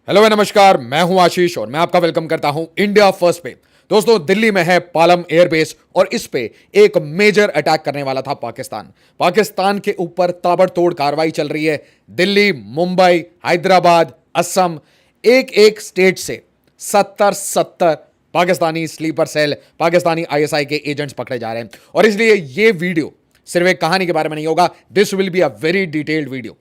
Hello नमस्कार, मैं हूं आशीष और मैं आपका वेलकम करता हूं इंडिया फर्स्ट पे। दोस्तों, दिल्ली में है पालम एयरबेस और इस पे एक मेजर अटैक करने वाला था पाकिस्तान के ऊपर ताबड़तोड़ कार्रवाई चल रही है। दिल्ली, मुंबई, हैदराबाद, असम, एक एक स्टेट से 70 Pakistani sleeper cell, Pakistani ISI के एजेंट्स पकड़े जा रहे हैं। और इसलिए ये वीडियो सिर्फ एक कहानी के बारे में नहीं होगा, this will be a very detailed video.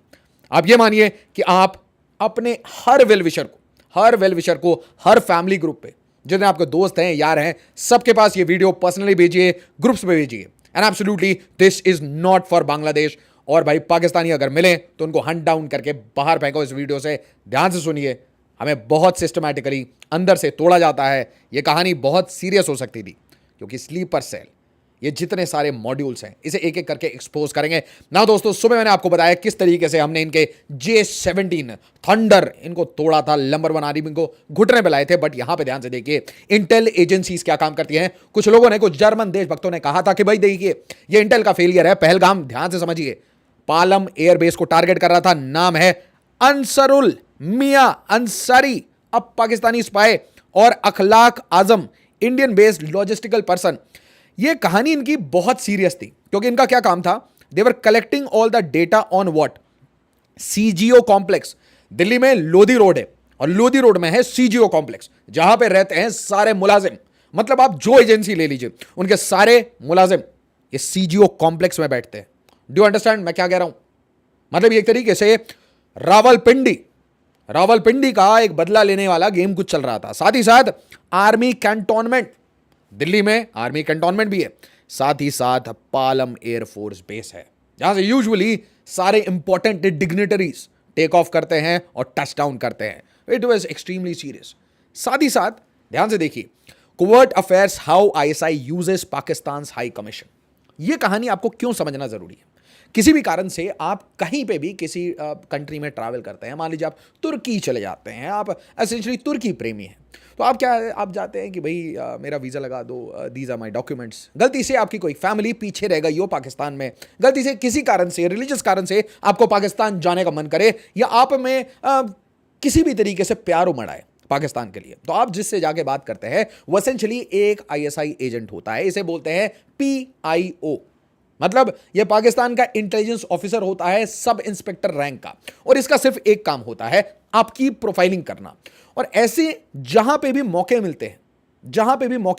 आप ये मानिए कि आप अपने हर वेल विशर को, हर फैमिली ग्रुप पे, जितने आपके दोस्त हैं, यार हैं, सबके पास ये वीडियो पर्सनली भेजिए, ग्रुप्स पे भेजिए। And absolutely this is not for Bangladesh. और भाई, पाकिस्तानी अगर मिले तो उनको हंट डाउन करके बाहर फेंको। इस वीडियो से ध्यान से सुनिए, हमें बहुत सिस्टमैटिकली अंदर से तोड़ा जाता है। यह कहानी बहुत सीरियस हो सकती थी क्योंकि स्लीपर सेल, ये जितने सारे मॉड्यूल्स हैं, इसे एक एक करके एक्सपोज करेंगे ना। दोस्तों, सुबह मैंने आपको बताया किस तरीके से हमने इनके J-17 थंडर इनको तोड़ा था, नंबर 1 आर्मी को घुटने पे लाए थे। बट यहां पे ध्यान से देखिए, इंटेल एजेंसीज क्या काम करती हैं। कुछ लोगों ने, कुछ जर्मन देशभक्तों ने कहा था कि भाई देखिए, ये इंटेल का फेलियर है। पहलगाम, ध्यान से समझिए, पालम एयरबेस को टारगेट कर रहा था। नाम है अंसरुल मियां अंसारी, अब पाकिस्तानी स्पाई, और अखलाक आजम, इंडियन बेस्ड लॉजिस्टिकल पर्सन। ये कहानी इनकी बहुत सीरियस थी क्योंकि इनका क्या काम था, they were collecting all the data on what, CGO complex. Delhi में लोधी रोड है और लोधी रोड में है सीजीओ कॉम्प्लेक्स, जहां पे रहते हैं सारे मुलाजिम। मतलब आप जो एजेंसी ले लीजिए, उनके सारे मुलाजिम ये सीजीओ कॉम्प्लेक्स में बैठते हैं। डू अंडरस्टैंड मैं क्या कह रहा हूं? मतलब एक तरीके से रावलपिंडी रावलपिंडी का एक बदला लेने वाला गेम कुछ चल रहा था। साथ ही साथ आर्मी कैंटोनमेंट, दिल्ली में आर्मी कैंटोनमेंट भी है। साथ ही साथ पालम एयरफोर्स बेस है, जहां से यूजुअली सारे इंपॉर्टेंट डिग्निटरीज टेक ऑफ करते हैं और टच डाउन करते हैं। It was extremely serious. साथ ही साथ ध्यान से देखिए, covert affairs, how ISI uses Pakistan high commission. यह कहानी आपको क्यों समझना जरूरी है? किसी भी कारण से आप कहीं पे भी किसी कंट्री में ट्रैवल करते हैं, मान लीजिए आप तुर्की चले जाते हैं, आप एसेंशियली तुर्की प्रेमी हैं, तो आप जाते हैं कि भाई मेरा वीज़ा लगा दो, दीज आर माई डॉक्यूमेंट्स। गलती से आपकी कोई फैमिली पीछे रह गई हो पाकिस्तान में, गलती से किसी कारण से, रिलीजियस कारण से आपको पाकिस्तान जाने का मन करे, या आप में किसी भी तरीके से प्यार उमड़ आए पाकिस्तान के लिए, तो आप जिससे जाके बात करते हैं वो एसेंशियली एक आईएसआई एजेंट होता है। इसे बोलते हैं PIO। मतलब यह पाकिस्तान का इंटेलिजेंस ऑफिसर होता है, सब इंस्पेक्टर रैंक का, और इसका सिर्फ एक काम होता है, आपकी प्रोफाइलिंग करना। और ऐसे जहां पे भी मौके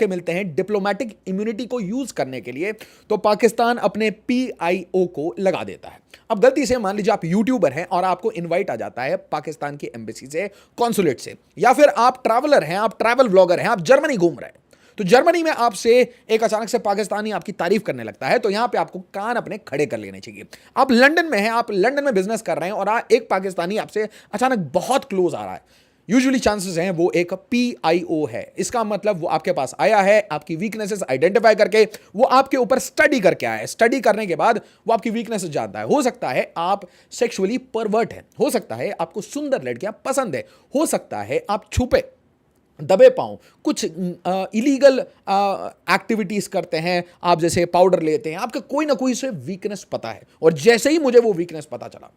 मिलते हैं डिप्लोमेटिक इम्यूनिटी को यूज करने के लिए, तो पाकिस्तान अपने PIO को लगा देता है। अब गलती से मान लीजिए आप यूट्यूबर हैं और आपको इनवाइट आ जाता है पाकिस्तान की एम्बेसी से, कॉन्सुलेट से, या फिर आप ट्रैवलर हैं, आप ट्रैवल ब्लॉगर हैं, आप जर्मनी घूम रहे हैं, तो जर्मनी में आपसे एक अचानक से पाकिस्तानी आपकी तारीफ करने लगता है, तो यहां पे आपको कान अपने खड़े कर लेने चाहिए। आप लंदन में हैं, आप लंदन में बिजनेस कर रहे हैं, और एक पाकिस्तानी आपसे अचानक बहुत क्लोज आ रहा है। यूजुअली चांसेस हैं वो एक PIO है। इसका मतलब वो आपके पास आया है, आपकी वीकनेसेस आइडेंटिफाई करके वो आपके ऊपर स्टडी करके आया है। स्टडी करने के बाद वो आपकी वीकनेसेस जानता है। हो सकता है आप सेक्सुअली परवर्ट हैं, हो सकता है आपको सुंदर लड़कियां पसंद है, हो सकता है आप छुपे दबे पाऊं कुछ इलीगल एक्टिविटीज करते हैं, आप जैसे पाउडर लेते हैं, आपका कोई ना कोई से वीकनेस पता है, और जैसे ही मुझे वो वीकनेस पता चला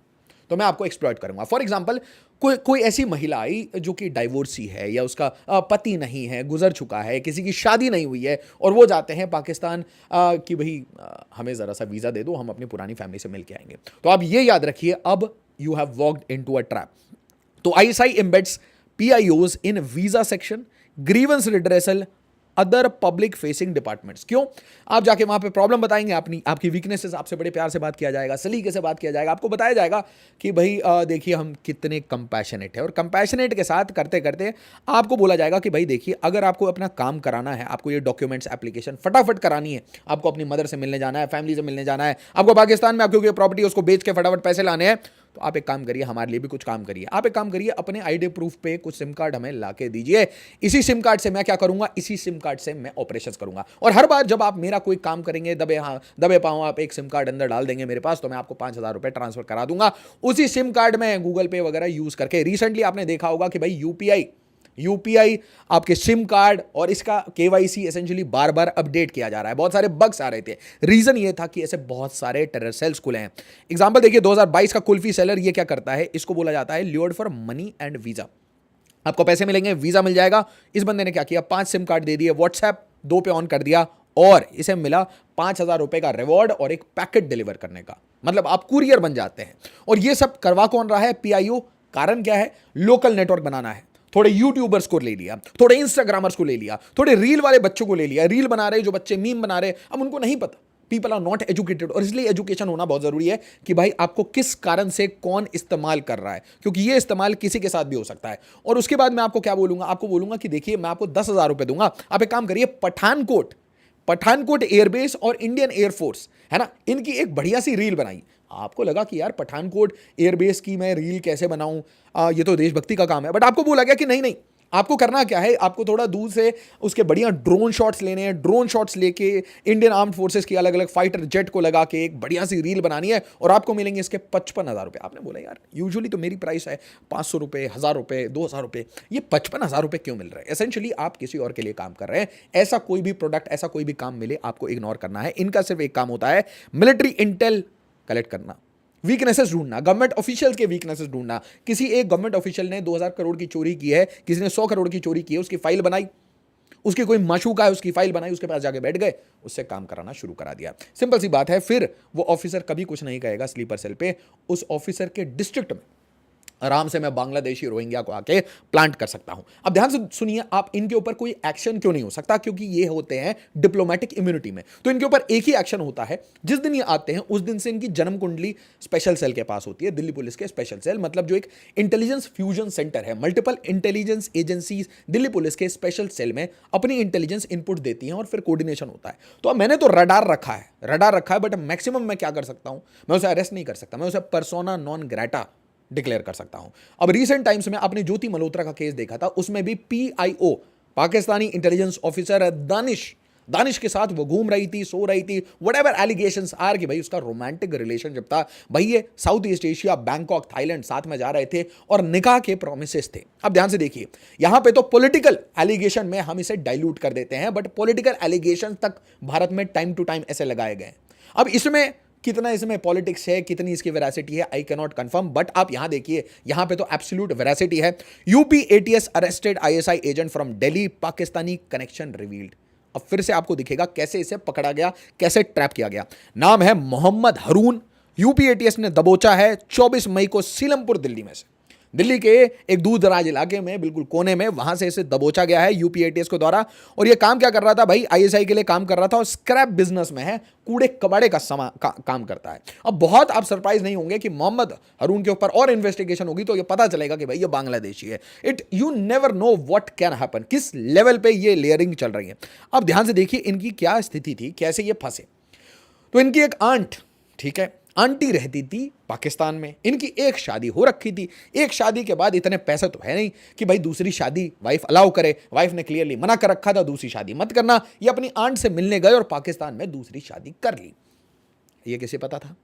तो मैं आपको एक्सप्लॉइट करूंगा। फॉर एग्जांपल, कोई ऐसी महिला आई जो कि डाइवोर्सी है, या उसका पति नहीं है, गुजर चुका है, किसी की शादी नहीं हुई है, और वो जाते हैं पाकिस्तान कि भाई हमें ज़रा सा वीज़ा दे दो, हम अपनी पुरानी फैमिली से मिल के आएंगे। तो आप ये याद रखिए, अब you have walked into a trap. तो ISI embeds PIOs in visa section, grievance redressal, other public facing departments. क्यों? आप जाके वहां पे प्रॉब्लम बताएंगे, आपकी वीकनेसेस, आपसे बड़े प्यार से बात किया जाएगा, सलीके से बात किया जाएगा, आपको बताया जाएगा कि भाई देखिए हम कितने कंपैशनेट है, और कंपैशनेट के साथ करते करते आपको बोला जाएगा कि भाई देखिए, अगर आपको अपना काम कराना है, आपको ये डॉक्यूमेंट्स एप्लीकेशन फटाफट करानी है, आपको अपनी मदर से मिलने जाना है, फैमिली से मिलने जाना है, आपको पाकिस्तान में आपकी प्रॉपर्टी उसको बेच के फटाफट पैसे लाने हैं, तो आप एक काम करिए, हमारे लिए भी कुछ काम करिए। आप एक काम करिए, अपने आईडी प्रूफ पे कुछ सिम कार्ड हमें ला के दीजिए। इसी सिम कार्ड से मैं क्या करूंगा, इसी सिम कार्ड से मैं ऑपरेशन करूंगा, और हर बार जब आप मेरा कोई काम करेंगे, दबे पाऊं आप एक सिम कार्ड अंदर डाल देंगे मेरे पास, तो मैं आपको 5,000 रुपए ट्रांसफर करा दूंगा उसी सिम कार्ड में, गूगल पे वगैरह यूज करके। रिसेंटली आपने देखा होगा कि भाई यूपीआई आपके सिम कार्ड और इसका केवाईसी एसेंशियली बार बार अपडेट किया जा रहा है। बहुत सारे बग्स आ रहे थे। रीजन ये था कि ऐसे बहुत सारे टेरर सेल्स खुले हैं। एग्जांपल देखिए, 2022 का कुल्फी सेलर ये क्या करता है, इसको बोला जाता है lured for money and visa. आपको पैसे मिलेंगे, वीजा मिल जाएगा। इस बंदे ने क्या किया, 5 सिम कार्ड दे दिए, व्हाट्सएप 2 पे ऑन कर दिया और इसे मिला 5,000 रुपए का रिवॉर्ड और एक पैकेट डिलीवर करने का। मतलब आप कुरियर बन जाते हैं। और ये सब करवा कौन रहा है, पीआईओ। कारण क्या है, लोकल नेटवर्क बनाना है। थोड़े यूट्यूबर्स को ले लिया, थोड़े इंस्टाग्रामर्स को ले लिया, थोड़े रील वाले बच्चों को ले लिया। रील बना रहे जो बच्चे, मीम बना रहे, अब उनको नहीं पता, पीपल आर नॉट एजुकेटेड। और इसलिए एजुकेशन होना बहुत जरूरी है कि भाई आपको किस कारण से कौन इस्तेमाल कर रहा है, क्योंकि ये इस्तेमाल किसी के साथ भी हो सकता है। और उसके बाद मैं आपको क्या बोलूंगा, आपको बोलूंगा कि देखिए मैं आपको 10,000 रुपए दूंगा, आप एक काम करिए, पठानकोट एयरबेस और इंडियन एयरफोर्स है ना, इनकी एक बढ़िया सी रील बनाई। आपको लगा कि यार पठानकोट एयरबेस की मैं रील कैसे बनाऊं, ये तो देशभक्ति का काम है। बट आपको बोला गया कि नहीं नहीं, आपको करना क्या है, आपको थोड़ा दूर से उसके बढ़िया ड्रोन शॉट्स लेने हैं। ड्रोन शॉट्स लेके इंडियन आर्म्ड फोर्सेस की अलग अलग फाइटर जेट को लगा के एक बढ़िया सी रील बनानी है और आपको मिलेंगे इसके 55,000 रुपये। आपने बोला यार यूजुअली तो मेरी प्राइस है 500 रुपये, 1,000 रुपये, 2,000 रुपये, ये 55,000 रुपये क्यों मिल रहा है। एसेंशियली आप किसी और के लिए काम कर रहे हैं। ऐसा कोई भी प्रोडक्ट, ऐसा कोई भी काम मिले, आपको इग्नोर करना है। इनका सिर्फ एक काम होता है, मिलिट्री इंटेल कलेक्ट करना, वीकनेसेस ढूंढना, गवर्नमेंट ऑफिशियल के वीकनेसेस ढूंढना। किसी एक गवर्नमेंट ऑफिशियल ने 2,000 करोड़ की चोरी की है, किसी ने 100 करोड़ की चोरी की है, उसकी फाइल बनाई, उसकी कोई माशूका है, उसकी फाइल बनाई, उसके पास जाके बैठ गए, उससे काम कराना शुरू करा दिया। सिंपल सी बात है। फिर वो ऑफिसर कभी कुछ नहीं कहेगा स्लीपर सेल पे, उस ऑफिसर के डिस्ट्रिक्ट में आराम से मैं बांग्लादेशी रोहिंग्या को आके प्लांट कर सकता हूं। अब ध्यान से सुनिए, आप इनके ऊपर कोई एक्शन क्यों नहीं हो सकता, क्योंकि ये होते हैं डिप्लोमेटिक इम्यूनिटी में। तो इनके ऊपर एक ही एक्शन होता है, जिस दिन ये आते हैं उस दिन से इनकी जन्म कुंडली स्पेशल सेल के पास होती है, दिल्ली पुलिस के स्पेशल सेल, मतलब जो एक इंटेलिजेंस फ्यूजन सेंटर है। Multiple intelligence agencies Delhi police के स्पेशल सेल में अपनी इंटेलिजेंस इनपुट देती हैं और फिर कोऑर्डिनेशन होता है। तो अब मैंने तो रडार रखा है, बट मैक्सिमम मैं क्या कर सकता हूं, मैं उसे अरेस्ट नहीं कर सकता, मैं उसे पर्सोना नॉन ग्रेटा डिक्लेयर कर सकता हूं। अब रीसेंट टाइम्स में आपने ज्योति मल्होत्रा का केस देखा था, उसमें भी PIO, Pakistani intelligence officer Danish के साथ वो घूम रही थी, सो रही थी, व्हाटएवर एलिगेशंस आर कि भाई उसका रोमांटिक रिलेशनशिप था। भाई ये south east Asia, Bangkok, Thailand साथ में जा रहे थे और निकाह के प्रोमिसेस थे। अब ध्यान से देखिए, यहां पे तो पॉलिटिकल एलिगेशन में हम इसे डाइल्यूट कर देते हैं, बट पॉलिटिकल एलिगेशन तक भारत में टाइम टू टाइम ऐसे लगाए गए। अब इसमें कितना इसमें पॉलिटिक्स है, कितनी इसकी वेरासिटी है, I can not confirm, but आप यहां देखिए, यहां पे तो एब्सोल्यूट वेरासिटी है। UP ATS arrested ISI agent from Delhi, Pakistani connection revealed. अब फिर से आपको दिखेगा कैसे इसे पकड़ा गया, कैसे ट्रैप किया गया। नाम है मोहम्मद हारून। यूपी एटीएस ने दबोचा है 24 मई को सीलमपुर दिल्ली में से, दिल्ली के एक दूर दराज इलाके में, बिल्कुल कोने में, वहां से इसे दबोचा गया है यूपी एटीएस के द्वारा। और ये काम क्या कर रहा था भाई, आईएसआई के लिए काम कर रहा था और स्क्रैप बिजनेस में है, कूड़े कबाड़े का काम करता है। अब बहुत आप सरप्राइज नहीं होंगे कि मोहम्मद हारून के ऊपर और इन्वेस्टिगेशन होगी तो ये पता चलेगा कि भाई ये बांग्लादेशी है। You never know what can happen, किस लेवल पे ये लेयरिंग चल रही है। अब ध्यान से देखिए इनकी क्या स्थिति थी, कैसे ये फंसे। तो इनकी एक आंट, ठीक है, आंटी रहती थी पाकिस्तान में, इनकी एक शादी हो रखी थी। एक शादी के बाद इतने पैसे तो है नहीं कि भाई दूसरी शादी वाइफ अलाउ करे, वाइफ ने क्लियरली मना कर रखा था दूसरी शादी मत करना। ये अपनी आंट से मिलने गए और पाकिस्तान में दूसरी शादी कर ली। ये किसे पता था,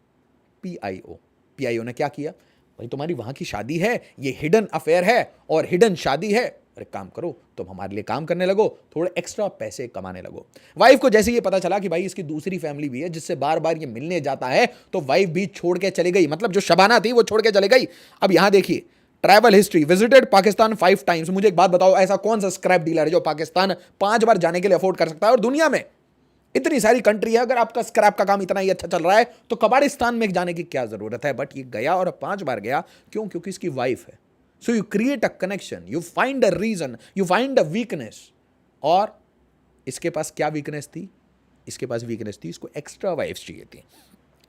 पीआईओ ने क्या किया, भाई तुम्हारी वहां की शादी है, ये हिडन अफेयर है और हिडन शादी है, अरे काम करो, तुम हमारे लिए काम करने लगो, थोड़े एक्स्ट्रा पैसे कमाने लगो। वाइफ को जैसे ये पता चला कि भाई इसकी दूसरी फैमिली भी है जिससे बार बार ये मिलने जाता है, तो वाइफ भी छोड़ के चली गई, मतलब जो शबाना थी वो छोड़ के चली गई। अब यहां देखिए travel history, visited Pakistan 5 times. मुझे एक बात बताओ, ऐसा कौन सा स्क्रैप डीलर है जो पाकिस्तान 5 बार जाने के लिए अफोर्ड कर सकता है। और दुनिया में इतनी सारी कंट्री है, अगर आपका स्क्रैप का काम इतना ही अच्छा चल रहा है तो कबाड़िस्तान में जाने की क्या जरूरत है। बट ये गया और 5 बार गया, क्यों, क्योंकि इसकी वाइफ है। So you create a connection, you find a reason, you find a weakness। और इसके पास क्या वीकनेस थी, इसके पास वीकनेस थी, इसको एक्स्ट्रा वाइफ्स चाहिए थी।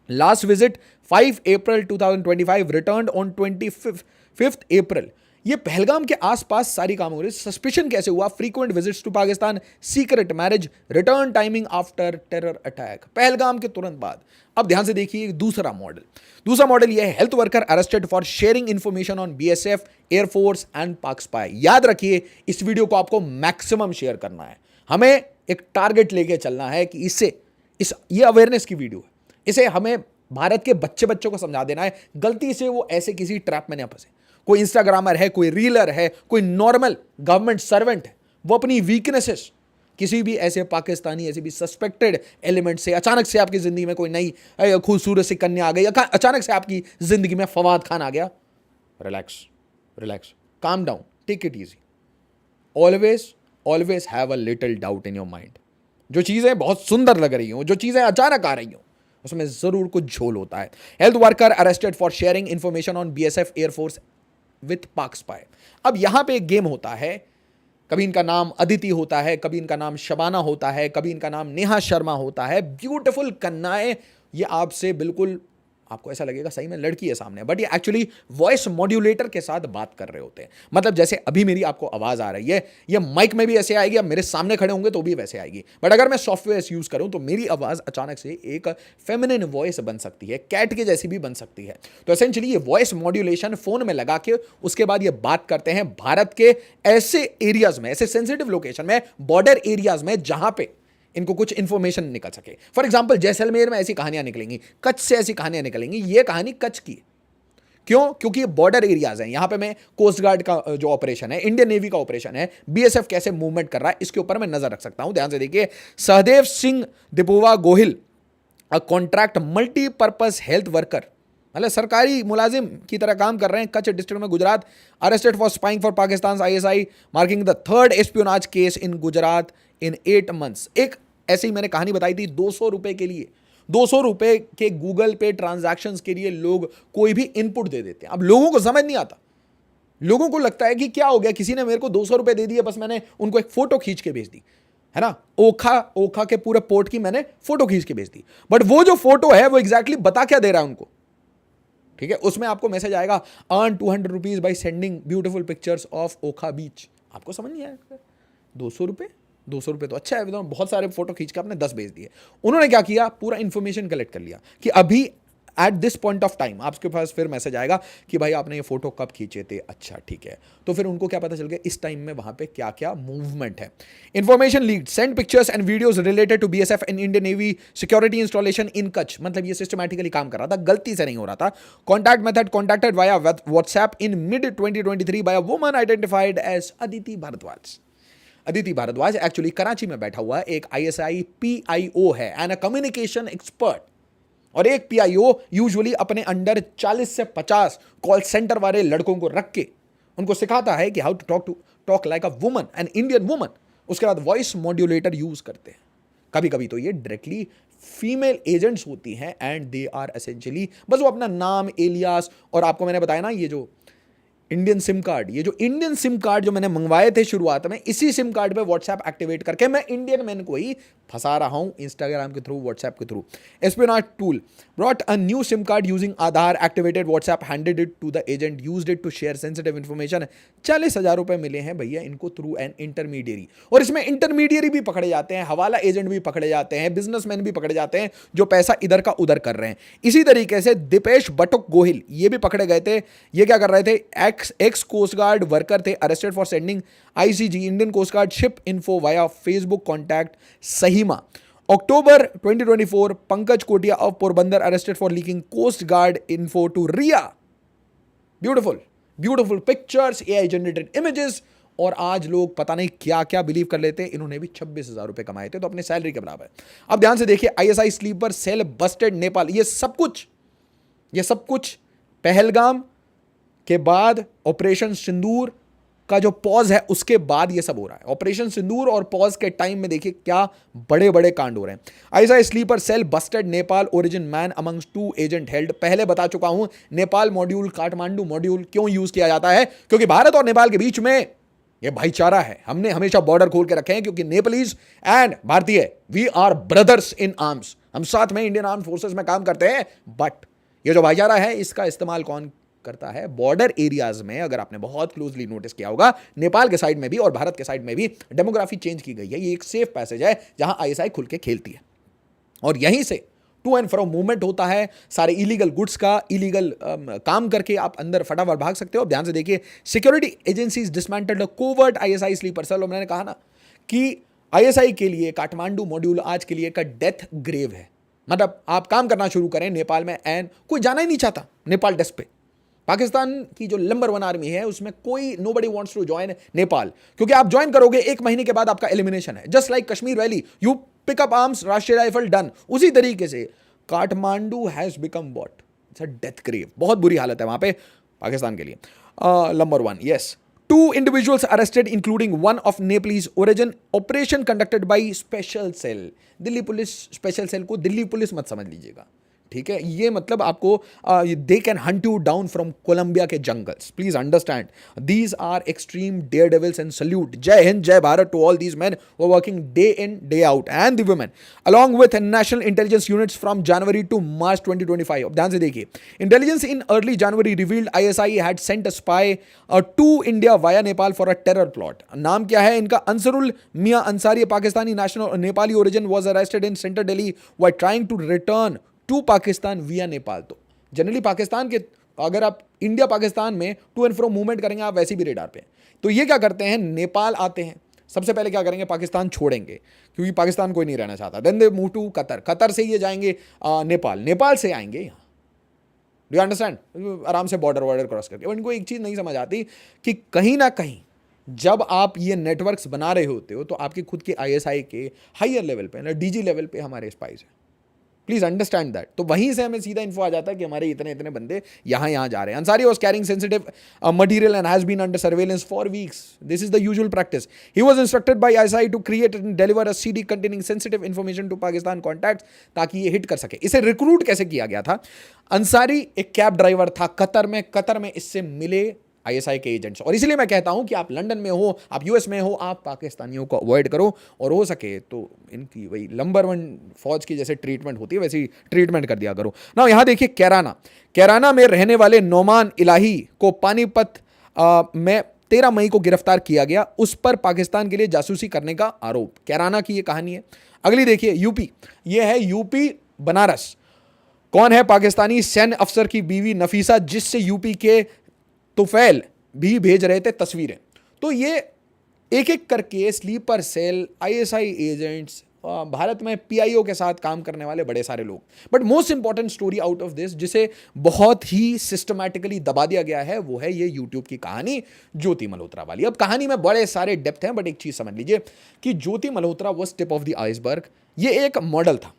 Last visit 5 April 2025, return on 25 अप्रैल। ये पहलगाम के आसपास सारी काम हो रही। सस्पिशन कैसे हुआ, frequent visits to Pakistan, secret marriage, return timing after terror attack, Pahalgam के तुरंत बाद। अब ध्यान से देखिए दूसरा मॉडल यह है, health worker arrested for sharing information on BSF, air force and पाक स्पाई। याद रखिए इस वीडियो को आपको मैक्सिमम शेयर करना है, हमें एक टारगेट लेके चलना है कि ये अवेयरनेस की वीडियो है, इसे हमें भारत के बच्चों को समझा देना है, गलती से वो ऐसे किसी ट्रैप में न फंसे। कोई इंस्टाग्रामर है, कोई रीलर है, कोई नॉर्मल गवर्नमेंट सर्वेंट है, वो अपनी वीकनेसेस किसी भी ऐसे पाकिस्तानी, ऐसे भी सस्पेक्टेड एलिमेंट से, अचानक से आपकी जिंदगी में कोई नई खूबसूरत सी कन्या आ गई, अचानक से आपकी जिंदगी में फवाद खान आ गया, relax, calm down, take it easy, always always have a little doubt in your mind. जो चीजें बहुत सुंदर लग रही हो, जो चीजें अचानक आ रही हो, उसमें जरूर कुछ झोल होता है। Health worker arrested for sharing information on BSF air force with पाक स्पाई। अब यहां पे एक गेम होता है, कभी इनका नाम अदिति होता है, कभी इनका नाम शबाना होता है, कभी इनका नाम नेहा शर्मा होता है। ब्यूटीफुल कन्नाएं, ये आपसे बिल्कुल, आपको ऐसा लगेगा सही में लड़की है सामने, बट ये एक्चुअली वॉइस मॉड्यूलेटर के साथ बात कर रहे होते हैं। मतलब जैसे अभी मेरी आपको आवाज आ रही है, ये माइक में भी ऐसे आएगी, अब मेरे सामने खड़े होंगे तो भी वैसे आएगी। बट अगर मैं सॉफ्टवेयर यूज करूं तो मेरी आवाज अचानक से एक फेमिनिन वॉइस बन सकती है, कैट के जैसी भी बन सकती है। तो एसेंशियली ये वॉइस मॉड्यूलेशन फोन में लगा के उसके बाद ये बात करते हैं भारत के ऐसे एरियाज में, ऐसे सेंसिटिव लोकेशन में, बॉर्डर एरियाज में, जहां पे इनको कुछ इंफॉर्मेशन निकल सके। फॉर एग्जाम्पल जैसलमेर में ऐसी कहानियां निकलेंगी, कच्छ से ऐसी कहानियां निकलेंगी। ये कहानी कच्छ की है। क्यों? क्योंकि ये बॉर्डर एरियाज हैं। यहां पे मैं कोस्ट गार्ड का जो ऑपरेशन है, इंडियन नेवी का ऑपरेशन है, बीएसएफ कैसे मूवमेंट कर रहा है, इसके ऊपर मैं नजर रख सकता हूं। ध्यान से देखिए, सहदेव सिंह दिपुवा Gohil, a contract multipurpose health worker, मतलब सरकारी मुलाजिम की तरह काम कर रहे हैं, कच्छ डिस्ट्रिक्ट में, Gujarat, arrested for spying for Pakistan ISI, marking the third espionage case in Gujarat in 8 months। एक ऐसी ही मैंने कहानी बताई थी, 200 रुपए के लिए, 200 रुपए के गूगल पे ट्रांजैक्शन के लिए लोग कोई भी इनपुट दे देते हैं। अब लोगों को समझ नहीं आता, लोगों को लगता है कि क्या हो गया, किसी ने मेरे को 200 रुपए दे दिए, बस मैंने उनको एक फोटो खींच के भेज दी, है ना, ओखा के पूरे पोर्ट की मैंने फोटो खींच के भेज दी। बट वो जो फोटो है वो एग्जैक्टली बता क्या दे रहा है उनको, ठीक है? उसमें आपको मैसेज आएगा, earn 200 rupees by sending beautiful pictures of Okha beach. आपको समझ नहीं आया, 200 रुपए, 200 रुपए तो अच्छा है, तो बहुत सारे फोटो खींच के आपने 10 भेज दिए। उन्होंने क्या किया, पूरा इंफॉर्मेशन कलेक्ट कर लिया कि अभी at this point of time आपके पास फिर मैसेज आएगा कि भाई आपने ये फोटो कब खींचे थे। अच्छा ठीक है, तो फिर उनको क्या पता चल गया इस टाइम में वहां पे क्या क्या मूवमेंट है। Information lead, send pictures and videos related to BSF and Indian navy security installation in Kutch. मतलब ये सिस्टमैटिकली काम कर रहा था, गलती से नहीं हो रहा था। Contact method contacted via WhatsApp in mid 2023 by a woman identified as Aditi Bharadwaj. Aditi Bharadwaj actually Karachi में बैठा हुआ एक आईएसआई पीआईओ है एंड अ कम्युनिकेशन एक्सपर्ट। और एक पीआईओ यूजुअली अपने अंडर 40 से 50 कॉल सेंटर वाले लड़कों को रख के उनको सिखाता है कि how to talk like a woman, an Indian woman. उसके बाद वॉइस मॉड्यूलेटर यूज करते हैं। कभी कभी तो ये डायरेक्टली फीमेल एजेंट्स होती हैं एंड दे आर एसेंशियली, बस वो अपना नाम, एलियास, और आपको मैंने बताया ना ये जो इंडियन सिम कार्ड, ये जो इंडियन सिम कार्ड जो मैंने मंगवाए थे शुरुआत में, इसी सिम कार्ड पे व्हाट्सएप एक्टिवेट करके मैं इंडियन मैन को ही फंसा रहा हूं इंस्टाग्राम के थ्रू, व्हाट्सएप के through. Espionage tool brought a new SIM card using Aadhaar activated WhatsApp, handed it to the agent, used it to share sensitive information. 40,000 रुपए मिले हैं भैया इनको थ्रू एन इंटरमीडियरी। और इसमें इंटरमीडियरी भी पकड़े जाते हैं, हवाला एजेंट भी पकड़े जाते हैं, बिजनेसमैन भी पकड़े जाते हैं जो पैसा इधर का उधर कर रहे हैं। इसी तरीके से दीपेश बटुक गोहिल ये भी पकड़े गए थे। ये क्या कर रहे थे, एक्स कोस्ट गार्ड वर्कर थे, arrested for sending ICG Indian coast guard ship info via Facebook contact Sahima. October 2024, Pankaj Kotia of Porbandar arrested for leaking coast guard info to Riya. Beautiful pictures, AI generated images, और आज लोग पता नहीं क्या क्या बिलीव कर लेते हैं। इन्होंने भी 26,000 रुपए कमाए थे, तो अपने सैलरी के बराबर। अब ध्यान से देखिए, ISI sleeper cell busted Nepal. ये सब कुछ पहलगाम के बाद ऑपरेशन सिंदूर का जो पॉज है उसके बाद ये सब हो रहा है। ऑपरेशन सिंदूर और पॉज के टाइम में देखिए क्या बड़े बड़े कांड हो रहे हैं। ISI sleeper cell busted Nepal origin man amongst 2 agent held. पहले बता चुका हूं, नेपाल मॉड्यूल, काठमांडू मॉड्यूल क्यों यूज किया जाता है, क्योंकि भारत और नेपाल के बीच में ये भाईचारा है। हमने हमेशा बॉर्डर खोल के रखे हैं, क्योंकि नेपालीज एंड भारतीय, we are brothers in arms. हम साथ में इंडियन आर्म फोर्सेस में काम करते हैं। बट ये जो भाईचारा है इसका इस्तेमाल कौन करता है, बॉर्डर एरियाज में। अगर आपने बहुत क्लोजली नोटिस किया होगा, नेपाल के साइड में भी और भारत के साइड में भी डेमोग्राफी चेंज की गई है। ये एक सेफ पैसेज है जहां आईएसआई खुल के खेलती है, और यहीं से टू एंड फ्रो मूवमेंट होता है। सारे इलीगल गुड्स का इलीगल काम करके आप अंदर फटाफट भाग सकते हो। ध्यान से देखिए, security agencies dismantled covert ISI sleeper cell. और मैंने कहा ना कि आईएसआई के लिए काठमांडू मॉड्यूल आज के लिए का डेथ ग्रेव है। मतलब आप काम करना शुरू करें नेपाल में एंड कोई जाना ही नहीं चाहता नेपाल डेस्क पे। पाकिस्तान की जो नंबर 1 आर्मी है उसमें कोई nobody wants to join Nepal, क्योंकि आप ज्वाइन करोगे 1 महीने के बाद आपका एलिमिनेशन है। Just like Kashmir valley, you pick up arms, Rashtriya rifle, done. उसी तरीके से Kathmandu has become what, it's a death grave. बहुत बुरी हालत है वहां पे पाकिस्तान के लिए। Number 1, yes, 2 individuals arrested, including one of Nepalese origin. Operation conducted by special cell. Delhi police special cell को दिल्ली पुलिस मत समझ लीजिएगा, ठीक है? ये मतलब आपको they can hunt you down from Colombia के jungles. Please understand, these are extreme daredevils and salute. जय हिंद, जय Bharat to all these men who are working day in day out and the women along with national intelligence units from January to March 2025. अब ध्यान से देखिए, intelligence in early January revealed ISI had sent a spy to India via Nepal for a terror plot. नाम क्या है इनका? Ansarul Miyan Ansari, Pakistani national Nepali origin, was arrested in Central Delhi while trying to return to Pakistan via Nepal. तो generally Pakistan के, अगर आप India Pakistan में to and fro movement करेंगे आप वैसे भी रेडार पे. तो ये क्या करते हैं, नेपाल आते हैं, सबसे पहले क्या करेंगे, पाकिस्तान छोड़ेंगे क्योंकि पाकिस्तान कोई नहीं रहना चाहता. Then they move to Qatar, Qatar से ये जाएंगे नेपाल, नेपाल से आएंगे यहाँ. Do you understand? आराम से बॉर्डर क्रॉस करके. इनको एक चीज़ नहीं समझ आती कि कहीं ना कहीं जब आप ये नेटवर्क्स बना रहे होते हो तो आपके खुद के ISI के हायर लेवल पे, DG लेवल पे हमारे स्पाइस हैं. Please understand that. तो वहीं से हमें सीधा इन्फो आ जाता है कि हमारे इतने इतने बंदे यहाँ जा रहे हैं. Ansari was carrying sensitive material and has been under surveillance for weeks. This is the usual practice. He was instructed by ISI to create and deliver a CD containing sensitive information to Pakistan contacts ताकि ये hit कर सके. इसे recruit कैसे किया गया था? अंसारी एक कैब ड्राइवर था कतर में इससे मिले ISI के एजेंट्स. और इसलिए मैं कहता हूं कि आप लंदन में हो, आप US में हो, आप पाकिस्तानियों को अवॉइड करो और हो सके तो इनकी वही नंबर 1 फौज की जैसे ट्रीटमेंट होती है वैसी ट्रीटमेंट कर दिया करो ना. यहां देखिए, कैराना में रहने वाले नोमान इलाही को पानीपत में 13 मई को गिरफ्तार किया गया. उस पर पाकिस्तान के लिए जासूसी करने का आरोप. कैराना की ये कहानी है. अगली देखिए, यूपी. ये है यूपी बनारस. कौन है? पाकिस्तानी सैन्य अफसर की बीवी नफीसा, जिससे यूपी के तुफैल भी भेज रहे थे तस्वीरें. तो ये एक एक करके sleeper cell, ISI agents, Bharat में PIO के साथ काम करने वाले बड़े सारे लोग. But most important story out of this, जिसे बहुत ही सिस्टमैटिकली दबा दिया गया है, वो है ये यूट्यूब की कहानी ज्योति मल्होत्रा वाली. अब कहानी में बड़े सारे डेप्थ हैं, बट एक चीज समझ लीजिए कि Jyoti Malhotra was tip of the iceberg. ये एक मॉडल था,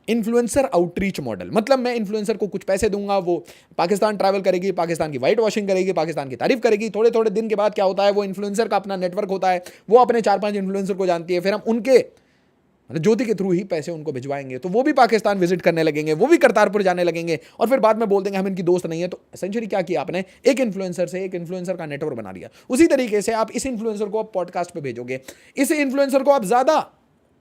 इन्फ्लुएंसर आउटरीच मॉडल. मतलब मैं इन्फ्लुएंसर को कुछ पैसे दूंगा, वो पाकिस्तान ट्रैवल करेगी, पाकिस्तान की वाइट वॉशिंग करेगी, पाकिस्तान की तारीफ करेगी. थोड़े थोड़े दिन के बाद क्या होता है, वो इन्फ्लुएंसर का अपना नेटवर्क होता है, वो अपने 4-5 इन्फ्लुएंसर को जानती है, फिर हम उनके ज्योति के थ्रू ही पैसे उनको भिजवाएंगे, तो वो भी पाकिस्तान विजिट करने लगेंगे, वो भी करतारपुर जाने लगेंगे, और फिर बाद में बोल देंगे हम इनकी दोस्त नहीं है. तो एसेंशियली क्या किया आपने, एक इन्फ्लुएंसर से एक इन्फ्लुएंसर का नेटवर्क बना लिया. उसी तरीके से आप इस इन्फ्लुएंसर को आप पॉडकास्ट पे भेजोगे, इस इन्फ्लुएंसर को आप ज्यादा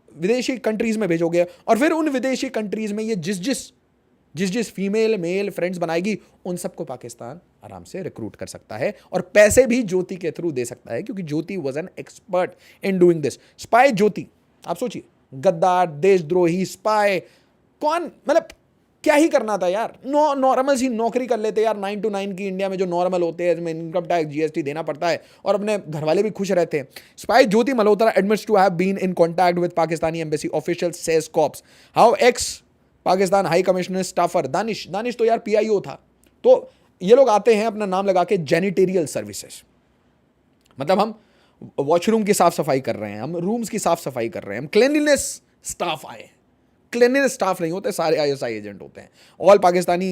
विदेशी कंट्रीज में भेजोगे, और फिर उन विदेशी कंट्रीज में ये जिस फीमेल मेल फ्रेंड्स बनाएगी, उन सबको पाकिस्तान आराम से रिक्रूट कर सकता है और पैसे भी ज्योति के थ्रू दे सकता है, क्योंकि Jyoti was an expert in doing this. Spy Jyoti, आप सोचिए, गद्दार, देशद्रोही, स्पाई, कौन, मतलब क्या ही करना था यार. नॉर्मल सी नौकरी कर लेते यार, 9 to 9 की इंडिया में जो नॉर्मल होते हैं, इसमें इनकम टैक्स GST देना पड़ता है और अपने घर वाले भी खुश रहते हैं. Spy Jyoti Malhotra admits to have been in contact with Pakistani embassy official, says cops. How ex Pakistan high commissioner staffer Danish तो यार PIO था. तो ये लोग आते हैं अपना नाम लगा के जैनिटेरियल सर्विसेज, मतलब हम वॉशरूम की साफ सफाई कर रहे हैं, हम रूम्स की साफ सफाई कर रहे हैं, हम क्लीनलीनेस स्टाफ आए. क्लीनलीनेस स्टाफ नहीं होते, सारे ISI एजेंट होते हैं. All Pakistani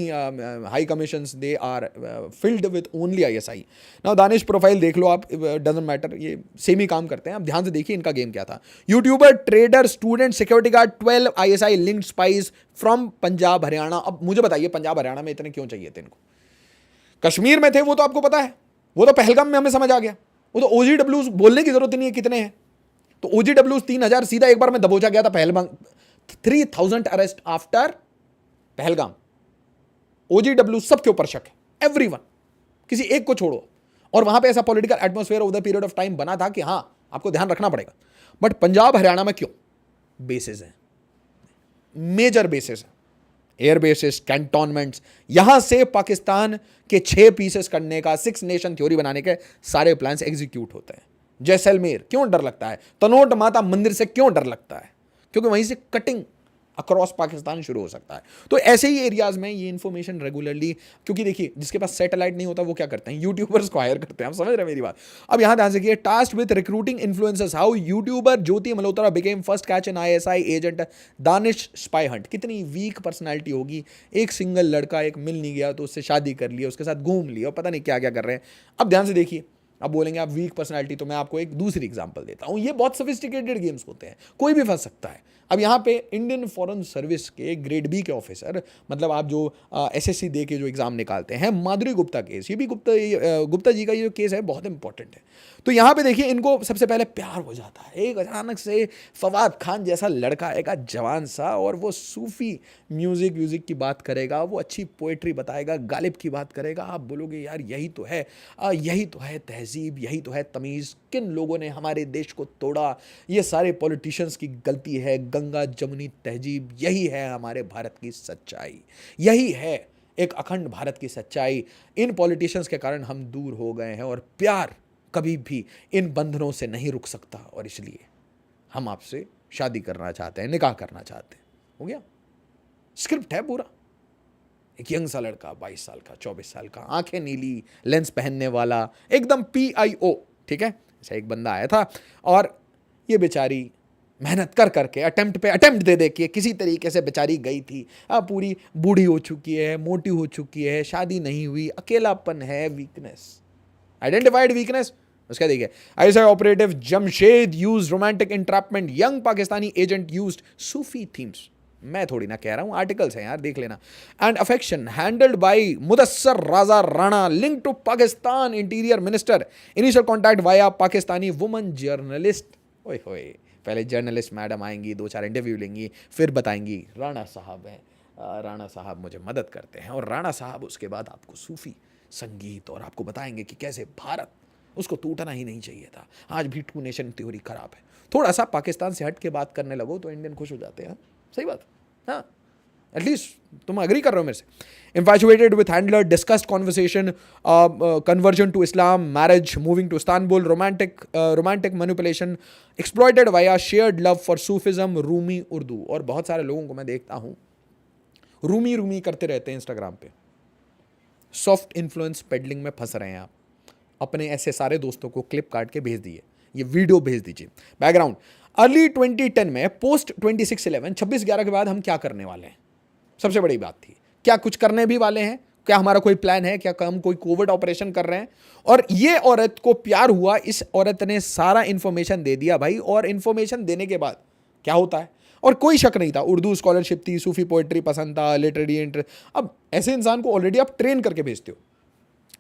high commissions they are filled with only ISI. Now Danish profile देख लो आप, डजंट मैटर, ये सेम ही काम करते हैं. अब ध्यान से देखिए इनका गेम क्या था. YouTuber, trader, student, security guard, 12 ISI linked spice from Punjab Haryana. अब मुझे बताइए पंजाब हरियाणा में इतने क्यों चाहिए थे इनको? कश्मीर में थे वो तो आपको पता है, वो तो पहलगाम में हमें समझ आ गया, वो तो OGWs बोलने की जरूरत नहीं है कितने हैं. तो OGWs 3000 सीधा एक बार में दबोचा गया था Pahalgam. 3000 arrest after Pahalgam. OGW सबके ऊपर शक है, एवरीवन, किसी एक को छोड़ो. और वहां पे ऐसा political atmosphere over the period of time बना था कि हां आपको ध्यान रखना पड़ेगा. बट पंजाब हरियाणा में क्यों? बेसिस हैं, मेजर बेसिस हैं, एयर बेसिस, कैंटोनमेंट्स. यहां से पाकिस्तान के 6 पीसेस करने का, 6 नेशन थ्योरी बनाने के सारे प्लान्स एग्जीक्यूट होते हैं. जैसलमेर क्यों डर लगता है? तनोट माता मंदिर से क्यों डर लगता है? क्योंकि वहीं से कटिंग अक्रॉस पाकिस्तान शुरू हो सकता है. तो ऐसे ही एरियाज में ये इन्फॉर्मेशन रेगुलरली, क्योंकि देखिए जिसके पास सैटेलाइट नहीं होता वो क्या करते हैं, यूट्यूबर्स को हायर करते हैं. आप समझ रहे हैं मेरी बात? अब यहां ध्यान से देखिए, tasked with recruiting influencers, how YouTuber Jyoti Malhotra became first catch in ISI agent Danish spy hunt. कितनी वीक पर्सनैलिटी होगी, एक सिंगल लड़का एक मिल नहीं गया तो उससे शादी कर लिया, उसके साथ घूम लिया, पता नहीं क्या क्या कर रहे हैं. अब ध्यान से देखिए, अब बोलेंगे आप वीक पर्सनालिटी, तो मैं आपको एक दूसरी एग्जांपल देता हूं। ये बहुत सोफिस्टिकेटेड गेम्स होते हैं, कोई भी फंस सकता है। अब यहाँ पे इंडियन फॉरेन सर्विस के ग्रेड बी के ऑफिसर, मतलब आप जो एसएससी दे के जो एग्जाम निकालते हैं, माधुरी गुप्ता केस, ये भी गुप्ता जी का ये जो केस है बहुत इंपॉर्टेंट है। तो यहाँ पे देखिए, इनको सबसे पहले प्यार हो जाता है, एक अचानक से फवाद खान जैसा लड़का आएगा, जवान सा, और वो सूफी म्यूजिक की बात करेगा, वो अच्छी पोएट्री बताएगा, गालिब की बात करेगा। आप बोलोगे यार यही तो है, यही तो है तहजीब, यही तो है तमीज़। किन लोगों ने हमारे देश को तोड़ा, ये सारे पॉलिटिशियंस की गलती है, गंगा जमुनी तहजीब, यही है हमारे भारत की सच्चाई, यही है एक अखंड भारत की सच्चाई। इन पॉलिटिशियंस के कारण हम दूर हो गए हैं, और प्यार कभी भी इन बंधनों से नहीं रुक सकता, और इसलिए हम आपसे शादी करना चाहते हैं, निकाह करना चाहते हैं। हो गया, स्क्रिप्ट है पूरा। एक यंग सा लड़का, 22 साल का, 24 साल का, आंखें नीली, लेंस पहनने वाला, एकदम PIO, ठीक है, ऐसा एक बंदा आया था, और ये बेचारी मेहनत कर करके अटेम्प्ट दे के किसी तरीके से बेचारी गई थी। अब पूरी बूढ़ी हो चुकी है, मोटी हो चुकी है, शादी नहीं हुई, अकेलापन है, वीकनेस, आइडेंटिफाइड वीकनेस। उसका देखिए, ISI operative Jamshed use romantic entrapment, young Pakistani agent used Sufi themes. मैं थोड़ी ना कह रहा हूं, आर्टिकल्स हैं यार, देख लेना। And affection handled by Mudassar Raja Rana, link to Pakistan interior minister, initial contact via Pakistani woman journalist. ओए होए, पहले जर्नलिस्ट मैडम आएंगी, 2-4 इंटरव्यू लेंगी, फिर बताएंगी राणा साहब हैं, राणा साहब मुझे मदद करते हैं, और राणा साहब उसके बाद आपको सूफी संगीत, और आपको बताएंगे कि कैसे भारत, उसको टूटना ही नहीं चाहिए था, आज भी 2 नेशन थ्योरी खराब है। थोड़ा सा पाकिस्तान से हट के बात करने लगो तो इंडियन खुश हो जाते हैं। सही बात, हाँ, एटलीस्ट तुम अग्री कर रहे हो मेरे से। Infatuated with handler, discussed conversation, conversion to Islam, marriage, moving to Istanbul, romantic manipulation, exploited via shared love for Sufism, Rumi Urdu. और बहुत सारे लोगों को मैं देखता हूँ रूमी करते रहते हैं इंस्टाग्राम पे, सॉफ्ट इन्फ्लुएंस पेडलिंग में फंस रहे हैं आप। अपने ऐसे सारे दोस्तों को क्लिप काट के भेज दिए, ये वीडियो भेज दीजिए। बैकग्राउंड, अर्ली 2010 में पोस्ट 26/11, 26/11 के बाद हम क्या करने वाले हैं, सबसे बड़ी बात थी। क्या कुछ करने भी वाले हैं, क्या हमारा कोई प्लान है, क्या हम कोई कोविड ऑपरेशन कर रहे हैं। और ये औरत को प्यार हुआ, इस औरत ने सारा इंफॉर्मेशन दे दिया भाई, और इंफॉर्मेशन देने के बाद क्या होता है, और कोई शक नहीं था, उर्दू स्कॉलरशिप थी, सूफी पोएट्री पसंद था, लिटरेरी इंटरेस्ट। अब ऐसे इंसान को ऑलरेडी आप ट्रेन करके भेजते हो,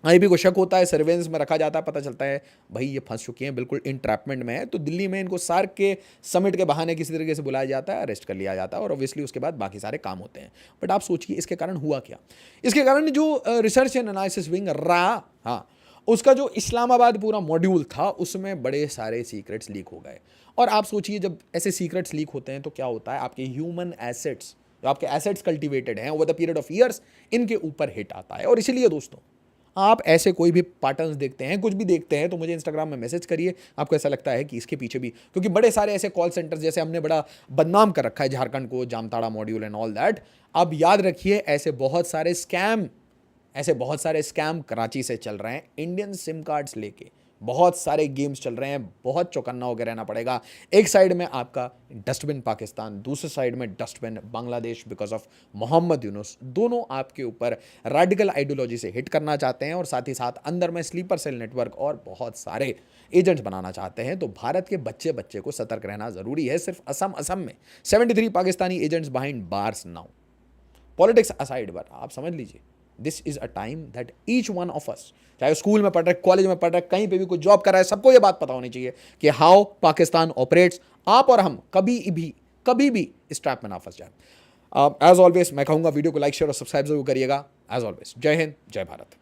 आईबी को शक होता है, सर्वेलेंस में रखा जाता है, पता चलता है भाई ये फंस चुके हैं, बिल्कुल इंट्रैपमेंट में है, तो दिल्ली में इनको सार्क के समिट के बहाने किसी तरीके से बुलाया जाता है, अरेस्ट कर लिया जाता है, और ऑब्वियसली उसके बाद बाकी सारे काम होते हैं। बट आप सोचिए इसके कारण हुआ क्या। इसके कारण जो रिसर्च एंड एनालिसिस विंग हाँ, उसका जो इस्लामाबाद पूरा मॉड्यूल था, उसमें बड़े सारे सीक्रेट्स लीक हो गए। और आप सोचिए जब ऐसे सीक्रेट्स लीक होते हैं तो क्या होता है, आपके ह्यूमन एसेट्स, जो आपके एसेट्स कल्टिवेटेड हैं over the period of years, इनके ऊपर हिट आता है। और इसीलिए दोस्तों, आप ऐसे कोई भी पैटर्न्स देखते हैं, कुछ भी देखते हैं, तो मुझे इंस्टाग्राम में मैसेज करिए, आपको ऐसा लगता है कि इसके पीछे भी, क्योंकि बड़े सारे ऐसे कॉल सेंटर्स, जैसे हमने बड़ा बदनाम कर रखा है झारखंड को, Jamtara module and all that. अब याद रखिए, ऐसे बहुत सारे स्कैम कराची से चल रहे हैं, इंडियन सिम कार्ड्स लेके बहुत सारे गेम्स चल रहे हैं, बहुत चौकन्ना होकर रहना पड़ेगा। एक साइड में आपका डस्टबिन पाकिस्तान, दूसरे साइड में dustbin Bangladesh because of Mohammad Yunus. दोनों आपके ऊपर रेडिकल आइडियोलॉजी से हिट करना चाहते हैं, और साथ ही साथ अंदर में स्लीपर सेल नेटवर्क और बहुत सारे एजेंट्स बनाना चाहते हैं। तो भारत के बच्चे को सतर्क रहना जरूरी है। सिर्फ असम में 73 Pakistani agents behind bars now. Politics aside, but आप समझ लीजिए, this is a time that each one of us, चाहे स्कूल में पढ़ रहे, कॉलेज में पढ़ रहे, कहीं पे भी कोई जॉब कर रहा है, सबको ये बात पता होनी चाहिए कि हाउ पाकिस्तान ऑपरेट्स। आप और हम कभी भी इस ट्रैप में ना फंस जाए। एज ऑलवेज मैं कहूंगा, वीडियो को लाइक, शेयर और सब्सक्राइब जरूर करिएगा। एज ऑलवेज, जय हिंद, जय भारत।